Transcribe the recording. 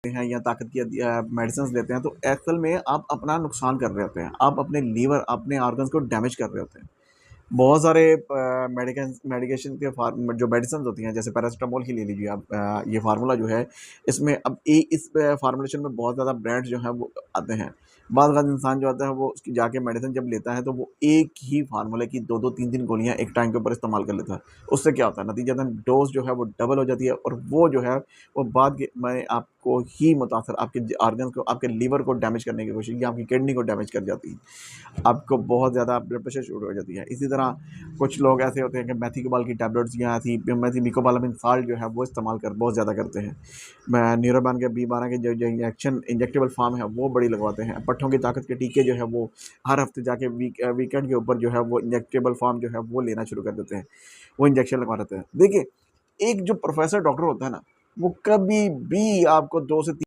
हैं या ताकत की मेडिसिन लेते हैं, तो असल में आप अपना नुकसान कर रहे होते हैं। आप अपने लीवर, अपने ऑर्गन्स को डैमेज कर रहे होते हैं। बहुत सारे मेडिकेशन के जो मेडिसिन होती हैं, जैसे पैरासिटामोल ही ले लीजिए आप। ये फार्मूला जो है, इसमें अब इस फार्मूलेशन में बहुत ज़्यादा ब्रांड जो है वो आते हैं। बाद अज़ात इंसान जो आता है वो उसकी जाके मेडिसिन जब लेता है, तो वो एक ही फार्मूले की दो दो तीन तीन गोलियां एक टाइम के ऊपर इस्तेमाल कर लेता है। उससे क्या होता है, नतीजतन डोज जो है वो डबल हो जाती है, और वो जो है वो बाद में आपको ही मुतासर, आपके ऑर्गन्स को, आपके लीवर को डैमेज करने की कोशिश, या आपकी किडनी को डैमेज कर जाती है। आपको बहुत ज़्यादा ब्लड प्रेशर शुरू हो जाती है। इसी तरह कुछ लोग ऐसे होते हैं कि मेथिकोबाल की टैबलेट्स या ऐसी मेथिकोबालामिन साल्ट जो है वो इस्तेमाल कर बहुत ज़्यादा करते हैं। न्यूरोबैन के B12 के जो इंजेक्टेबल फार्म है वो बड़ी लगवाते हैं। पट्ठों की ताकत के टीके जो है वो हर हफ्ते जाके वीकेंड के ऊपर जो है वो इंजेक्टेबल फार्म जो है वो लेना शुरू कर देते हैं। वो इंजेक्शन लगवा देते हैं। देखिए, एक जो प्रोफेसर डॉक्टर होता है ना, वो कभी भी आपको 2 से